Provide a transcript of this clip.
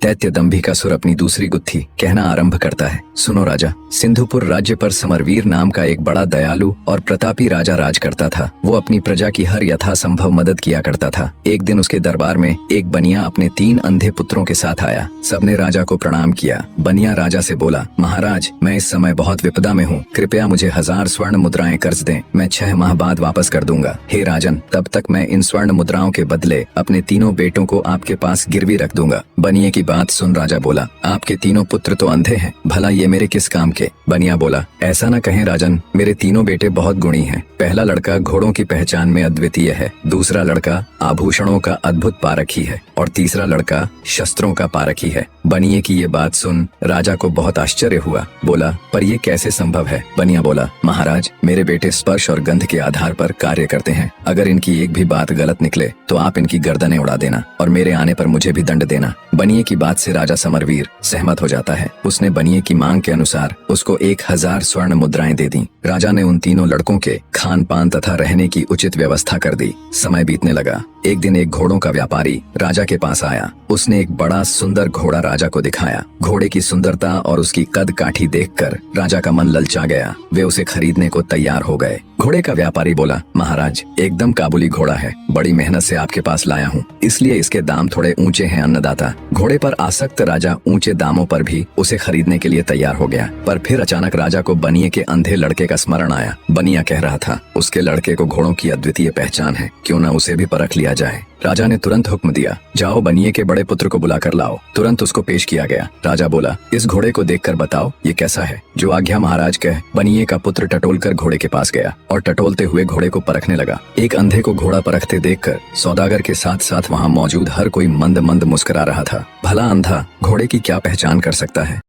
दैत्य दंभिकासुर अपनी दूसरी गुत्थी कहना आरंभ करता है। सुनो राजा, सिंधुपुर राज्य पर समरवीर नाम का एक बड़ा दयालु और प्रतापी राजा राज करता था। वो अपनी प्रजा की हर यथासंभव मदद किया करता था। एक दिन उसके दरबार में एक बनिया अपने 3 अंधे पुत्रों के साथ आया। सबने राजा को प्रणाम किया। बनिया राजा से बोला, महाराज, मैं इस समय बहुत विपदा में हूँ, कृपया मुझे 1000 स्वर्ण मुद्राएं कर्ज दें, मैं 6 माह बाद वापस कर दूंगा। हे राजन, तब तक मैं इन स्वर्ण मुद्राओं के बदले अपने 3 बेटों को आपके पास गिरवी रख दूंगा। बनिए की बात सुन राजा बोला, आपके 3 पुत्र तो अंधे हैं, भला ये मेरे किस काम के? बनिया बोला, ऐसा न कहें राजन, मेरे 3 बेटे बहुत गुणी हैं। पहला लड़का घोड़ों की पहचान में अद्वितीय है, दूसरा लड़का आभूषणों का अद्भुत पारखी है और तीसरा लड़का शस्त्रों का पारखी है। बनिए की ये बात सुन राजा को बहुत आश्चर्य हुआ। बोला, पर ये कैसे संभव है? बनिया बोला, महाराज, मेरे बेटे स्पर्श और गंध के आधार पर कार्य करते हैं। अगर इनकी एक भी बात गलत निकले तो आप इनकी गर्दनें उड़ा देना और मेरे आने पर मुझे भी दंड देना। बनिए की बात से राजा समरवीर सहमत हो जाता है। उसने बनिए की मांग के अनुसार उसको 1000 स्वर्ण मुद्राएं दे दी। राजा ने उन 3 लड़कों के खान पान तथा रहने की उचित व्यवस्था कर दी। समय बीतने लगा। एक दिन एक घोड़ों का व्यापारी राजा के पास आया। उसने एक बड़ा सुंदर घोड़ा राजा को दिखाया। घोड़े की सुंदरता और उसकी कद काठी देखकर राजा का मन ललचा गया। वे उसे खरीदने को तैयार हो गए। घोड़े का व्यापारी बोला, महाराज, एकदम काबुली घोड़ा है, बड़ी मेहनत से आपके पास लाया हूँ, इसलिए इसके दाम थोड़े ऊंचे हैं अन्नदाता। घोड़े पर आसक्त राजा ऊंचे दामों पर भी उसे खरीदने के लिए तैयार हो गया। पर फिर अचानक राजा को बनिए के अंधे लड़के का स्मरण आया। बनिया कह रहा था, उसके लड़के को घोड़ों की अद्वितीय पहचान है, क्यों न उसे भी परख लिया जाए। राजा ने तुरंत हुक्म दिया, जाओ बनिए के बड़े पुत्र को बुलाकर लाओ। तुरंत उसको पेश किया गया। राजा बोला, इस घोड़े को देखकर बताओ ये कैसा है? जो आज्ञा महाराज कह। बनिए का पुत्र टटोलकर घोड़े के पास गया और टटोलते हुए घोड़े को परखने लगा। एक अंधे को घोड़ा परखते देखकर सौदागर के साथ साथ वहाँ मौजूद हर कोई मंद मंद मुस्कुरा रहा था। भला अंधा घोड़े की क्या पहचान कर सकता है?